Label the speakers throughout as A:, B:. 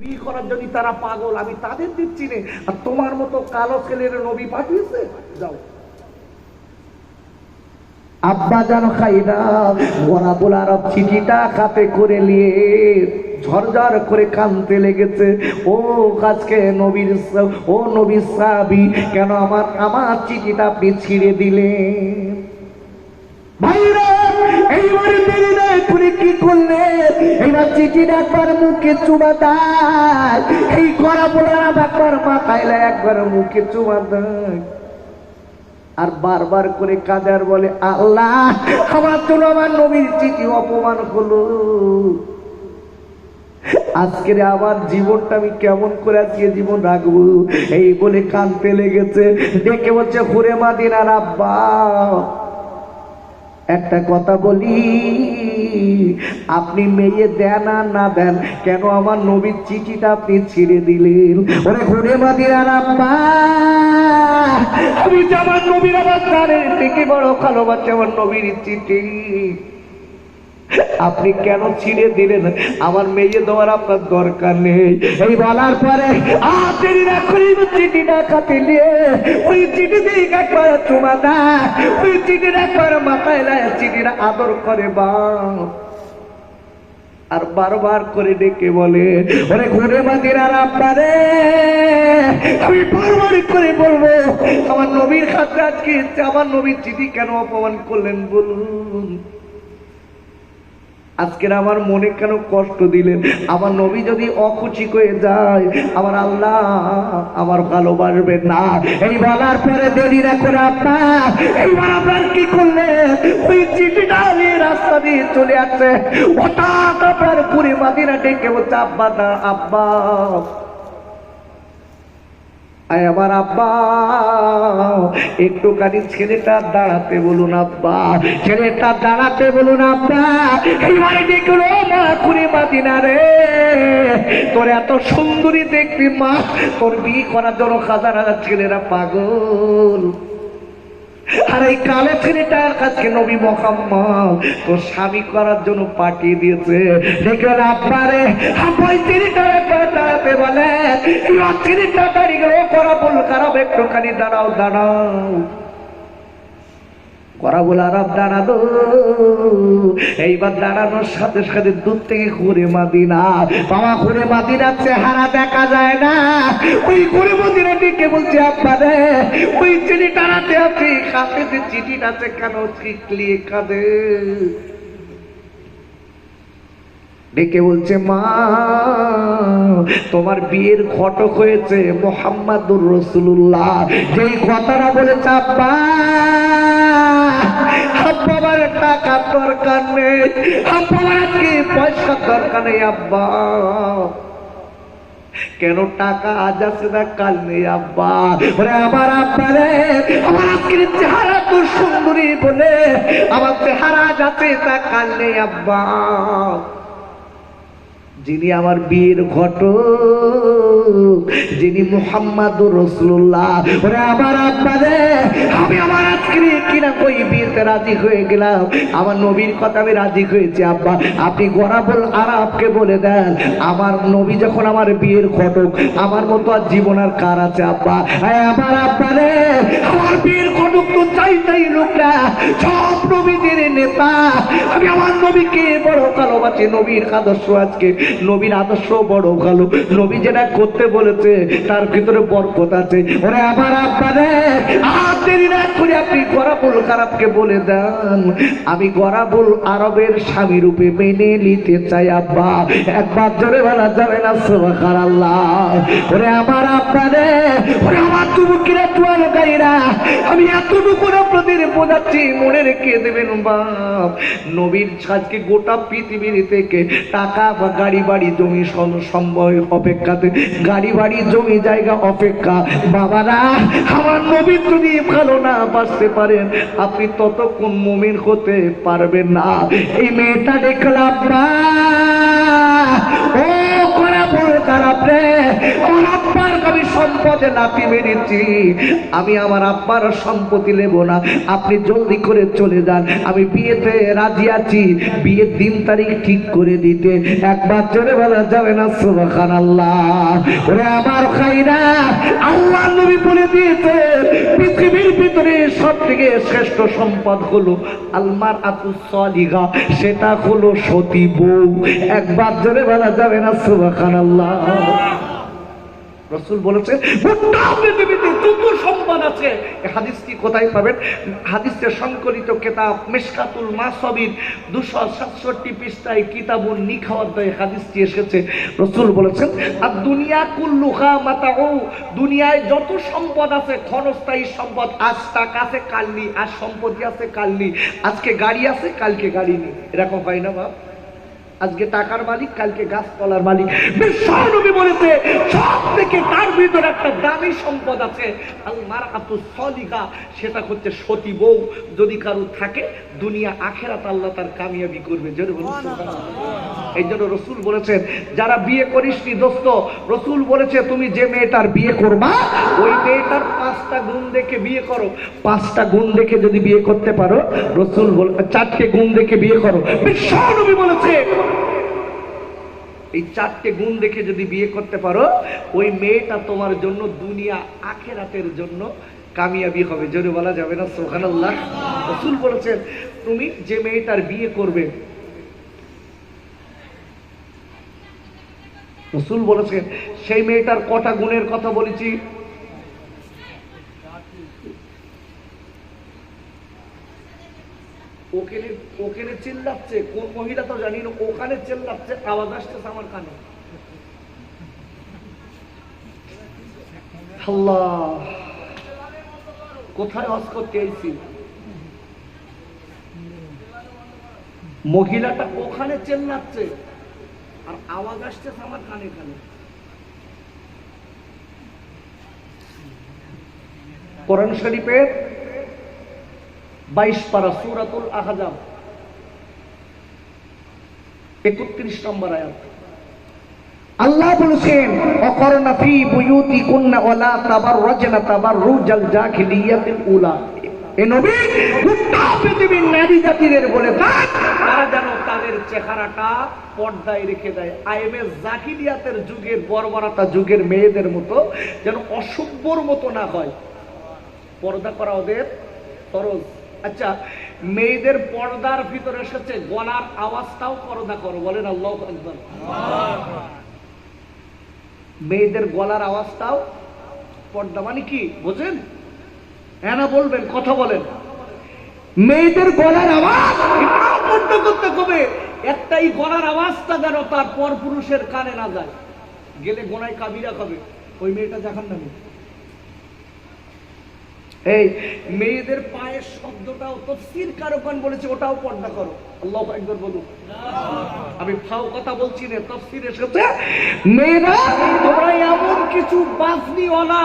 A: বিয়ে করার জন্য তারা পাগল, আমি তাদের দিচ্ছি না। আর তোমার মতো কালো ছেলের নবী পাঠিয়েছে। যাও আব্বা জান খাইরা ওয়ারাবুল আরব চিঠিটা হাতে করে নিয়ে ঝরঝর করে কাঁদতে লেগেছে। ও আজকে নবীর সাহাবী, কেন আমার চিঠিটা আপনি ছিঁড়ে দিলেন? ভাইরা এইবারে দেরি নয়, তুমি কি করলেন? এইবার চিঠিটা একবার মুখে চুমা দেয়, এই করা বলার একবার মাথায় একবার মুখে চুমা দেয়, আর বারবার করে কাঁদার বলে, আল্লাহ আমার জন্য আমার নবীর চিঠি অপমান হলো, আজকের আমার জীবনটা আমি কেমন করে আজকে জীবন রাখবো? এই বলে কাঁদতে লেগেছে। ডেকে বলছে, হুরে মাদিনার আব্বা, একটা কথা বলি, আপনি মেয়ে দেন আর না দেন, কেন আমার নবীর চিঠিটা আপনি ছিঁড়ে দিলেন? ওরে ঘুরে মাদিনার আব্বা, আমি যে আমার নবীর আমার তারের থেকে বড় ভালোবাসি আমার নবীর চিঠি, আপনি কেন ছিঁড়ে দিলেন? আমার মেয়ে দেওয়ার আপনার দরকার নেই। এই বলার পরে চিঠিটা কাটে নিয়ে ওই চিঠি দিয়ে একবার চুমা দেয়, ওই চিঠির একবার মাথায় লায়, চিঠিটা আদর করে বাপ, আর বারবার করে ডেকে বলে, ওরে ঘুরে মাদিনার আপনারে, আমি বারবার করে বলবো, আমার নবীর খাতে আজকে আমার নবীর চিঠি কেন অপমান করলেন বলুন? আজকের আমার মনে কেন কষ্ট দিলেন? আমার নবী যদি অখুশি হয়ে যায়, আমার আল্লাহ আমার ভালোবাসবেন না। এই বলার পরে দেরি না করে আপনার এইবার আপনার কি করলেন? ওই চিঠিটা নিয়ে রাস্তা দিয়ে চলে আসছে, হঠাৎ আপনার পুরী মাদিনা ডেকে বলছে, আব্বা না আব্বা, আমার আব্বা একটুখানি ছেলেটা দাঁড়াতে বলুন আব্বা, ছেলেটা দাঁড়াতে বলুন আব্বা। এইবারে দেখলো মা খুঁড়ে মাদিনা রে, তোর এত সুন্দরী দেখবি মা, তোর বিয়ে করার জন্য হাজার হাজার ছেলেরা পাগল, আর এই কালো ছেলেটার কাছে নবী মুহাম্মদ তোর স্বামী করার জন্য পাঠিয়ে দিয়েছে। দেখলেন আপনারে ওই ছেলেটা একবার দাঁড়াতে বলে, ছেলেটা দাঁড়িয়ে গেল, করা বল খারাপ, একটুখানি দাঁড়াও দাঁড়াও, করা বল আরব দাঁড়ালো। এইবার দাঁড়ানোর সাথে সাথে দূর থেকে ঘুরে মাদিনা, বাবা ঘুরে মাদিনার চেহারা দেখা যায় না, ওই ঘুরে মাদিনা ডেকে বলছে, আপনারে ওই চিঠিটা রাতে আছে, কাছে যে চিঠিটা আছে কেন চিকলিয়ে কাঁদে? ডেকে বলছে, মা তোমার বিয়ের ঘটক হয়েছে মুহাম্মাদুর রাসূলুল্লাহ, যেই কথাটা বলেছে আব্বা, আব্বার টাকা দরকার নেই, আব্বার কি পয়সা দরকার নেই আব্বা, কেন টাকা আজ আছে না কাল নেই আব্বা? ওরে আমার আব্বা রে, আমার আজকের চেহারা তোর সুন্দরী বলে আমার চেহারা যাচ্ছে তা কাল নেই আব্বা, যিনি আমার বিয়ের ঘটক, যিনি মুহাম্মাদুর রাসূলুল্লাহ, ওরে আমার আব্বা রে, আমি আমার আজকের কিনা কই বিয়েতে রাজি হয়ে গেলাম, আমার নবীর কথা আমি রাজি হয়েছি আব্বা, আপনি গরাবুল আরবকে বলে দেন, আমার নবী যখন আমার বিয়ের ঘটক, আমার মতো আর জীবন আর কার আছে আব্বা? আমার আব্বা রে, আমার বিয়ের ঘটক তো চাই লোকরা সব নবীদের নেতা, আমি আমার নবীকে বড় ভালোবাসি, নবীর আদর্শ, আজকে নবীর আদর্শ বড় ভালো, নবী যেটা করতে বলেছে তার ভিতরে বরকত আছে। ওরে আমার আব্বারে দেরি না করে আপনি গরাবুল আরবকে বলে দেন, আমি গরাবুল আরবের স্বামী রূপে মেনে নিতে চাই আব্বা। একবার জোরে বলা যাবে না সুবহানাল্লাহ? ওরে আমার আব্বারে, ওরে আমার যুবকেরা তুয়ালকারীরা, আমি এতটুকু আপনাদের বোঝাচ্ছি, মনে রেখে দেবেন বাপ, নবীর আজকে গোটা পৃথিবীর থেকে টাকা বা গাড়ি বাড়ি জমি সম্ভব অপেক্ষাতে, গাড়ি বাড়ি জমি জায়গা অপেক্ষা, বাবারা আমার নবী যদি ভালো না বাঁচতে পারেন, আপনি ততক্ষণ মুমিন হতে পারবেন না। এই মেয়েটা দেখলাম না, ও করা বড় খারাপ রে, আমার আব্বার কবি সম্পদে লাথি মেরেছি, আমি আমার আব্বার সম্পত্তি নেব না, আপনি জলদি করে চলে যান, আমি বিয়েতে রাজি আছি, বিয়ের দিন তারিখ ঠিক করে দিতে। একবার জোরে বলা যাবে না সুবহানাল্লাহ? ওরে আমার ভাইরা, আল্লাহ নবী বলে দিয়েছে পৃথিবীর ভিতরে সবথেকে শ্রেষ্ঠ সম্পদ হলো আলমারআতুস সালিহা, সেটা হলো সতী বউ। একবার জোরে বলা যাবে না সুবহানাল্লাহ? রাসূল বলেছেন গোটা পৃথিবীতে যত সম্পদ আছে, হাদিসটি কোথায় পাবেন? হাদিসের সংকলিত কিতাব মিশকাতুল মাসাবির 267 পৃষ্ঠায় কিতাবুন নিকাহ অধ্যায়ে হাদিসটি এসেছে। রাসূল বলেছেন আর দুনিয়া কুল্লুহা মাতাউ, দুনিয়ায় যত সম্পদ আছে ক্ষণস্থায়ী সম্পদ, আজ টাকা আছে কাল নেই, আজ সম্পত্তি আছে কাল নেই, আজকে গাড়ি আছে কালকে গাড়ি নেই, এরকম হয় না বাপ? আজকে টাকার মালিক কালকে গাছতলার মালিক। বিশ্বনবী বলেছে সবথেকে তার ভিতরে একটা দামি সম্পদ আছে আলমারআতুস সালিহা, সেটা হচ্ছে সতী বউ। যদি কারো থাকে দুনিয়া আখিরাত আল্লাহ তার কামিয়াবি করবে। জোরে বলুন সুবহানাল্লাহ। এই জন্য রাসূল বলেছেন যারা বিয়ে করিসনি দোস্ত, রাসূল বলেছে তুমি যে মেয়েটার বিয়ে করবা ওই মেয়েটার 5টা গুণ দেখে বিয়ে করো। 5টা গুণ দেখে যদি বিয়ে করতে পারো, রাসূল বলে 4টে গুণ দেখে বিয়ে করো। বিশ্বনবী বলেছে এই 4টে গুণ দেখে যদি বিয়ে করতে পারো, ওই মেয়েটা তোমার জন্য দুনিয়া আখিরাতের জন্য কামিয়াবি হবে। জোরে বলা যাবে না সুবহানাল্লাহ? রাসূল বলেছেন তুমি যে মেয়েটার বিয়ে করবে, রাসূল বলেছেন সেই মেয়েটার কটা গুণের কথা বলেছি? ওখানে চিল্লাচ্ছে কোন মহিলা তো জানি না, ওখানে চিল্লাচ্ছে, আওয়াজ আসতেছে আমার কানে। আল্লাহ, কোথায় হজ করতে আইছি? মহিলাটা ওখানে চিল্লাচ্ছে আর আওয়াজ আসতেছে আমার কানে কানে। কোরআন শরীফের 22 পারা সূরাতুল আহজাব 31 নম্বর আয়াত আল্লাহ বলেছেন ওয়াকরনা ফি বুয়ুতিকুন্না ওয়ালা তাবাররাজনা তাবাররুজাল জাহিলিয়াতিল উলা। এ নবী গোটা পৃথিবীর নারী জাতিদের বলে দেন তারা যেন তাদের চেহারাটা পর্দায় রেখে দেয়। আইএমএস জাহিলিয়াতের যুগের বর্বরতা যুগের মেয়েদের মতো যেন অসভ্যর মতো না হয়। পর্দা করা ওদের ফরজ। আচ্ছা, মেয়েদের পর্দার ভিতরে এসেছে গলার আওয়াজটাও পর্দা করো, বলেন আল্লাহু আকবার। মেয়েদের গলার আওয়াজটাও পর্দা মানে কি বোঝেন? হ্যাঁ না বলবেন, কথা বলেন। মেয়েদের গলার আওয়াজ এটাও পর্দা করতে হবে। একটাই গলার আওয়াজটা যেন তার পর পুরুষের কানে না যায়, গেলে গোনায় কাবিরা হবে, ওই মেয়েটা জাহান্নামী। এই মেয়েদের পায়ের শব্দটাও তাফসীর কারকগণ বলেছে ওটাও পর্দা করো। আল্লাহু আকবার বলুন। আমি ফাও কথা বলছি না, তাফসীরে এসেছে মেয়েরা তোমরা এমন কিছু বাজনিওয়ালা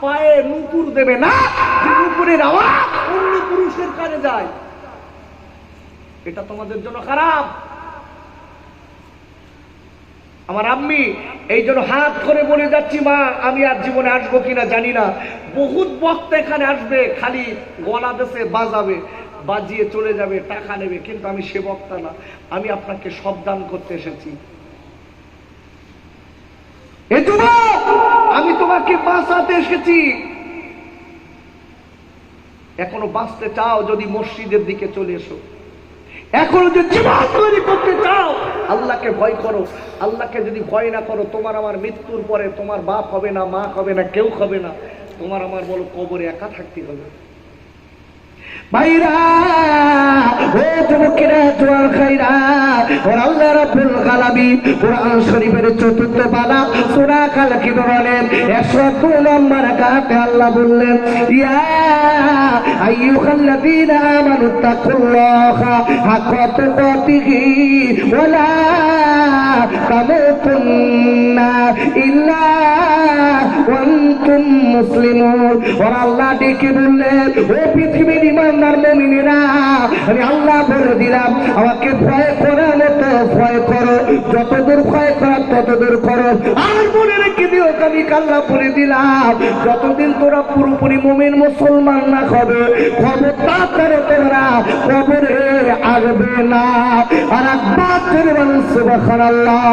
A: পায়ে নূপুর দেবে না যে নূপুরের আওয়াজ অন্য পুরুষের কানে যায়, এটা তোমাদের জন্য খারাপ। আমার আম্মি এই জন্য হাত করে বলে যাচ্ছি মা, আমি আর জীবনে আসবো কিনা জানি না, বহুত বক্তা এখানে আসবে, খালি গলা দেশে বাজাবে, বাজিয়ে চলে যাবে, টাকা নেবে, কিন্তু আমি সে বক্তা না। আমি আপনাকে সাবধান করতে এসেছি। এ যুবক, আমি তোমাকে বাঁচাতে এসেছি। এখনো বাঁচতে চাও যদি মসজিদের দিকে চলে এসো। এখনো যদি জীবন তৈরি করতে চাও আল্লাহকে ভয় করো। আল্লাহকে যদি ভয় না করো, তোমার আমার মৃত্যুর পরে তোমার বাপ হবে না, মা হবে না, কেউ হবে না, তোমার আমার বলো কবরে একা থাকতে হবে। ভাইরা, ও যুবকেরা, জোয়ান খাইরা, ওর আল্লাহ রাব্বুল আলামিন কোরআন শরীফের ৪র্থ পারা সূরা কালকি বলেন ১০২ নম্বর আয়াতে আল্লাহ বললেন ইয়া আইয়ুহাল্লাযীনা আমানু তাকুল্লাহা হাক্কা তুকাতিহি ওয়া লা তামুতুন্না ইল্লা ওয়া আনতুম মুসলিমুন। ওর আল্লাহ ডেকে বললেন ও পৃথিবীর ইমানদার মুমিনেরা, আমি আল্লাহ বলে দিলাম আমাকে ভয় করার মতো ভয় করো, যতদূর ভয় করার ততদূর করো। আর মনে রেখে দিও আগামীকাল বলে দিলাম, যতদিন তোরা পুরোপুরি মুমিন মুসলমান না হবে, খবরদার করে তোরা কবরে আসবে না। আর একবার সুবহানাল্লাহ।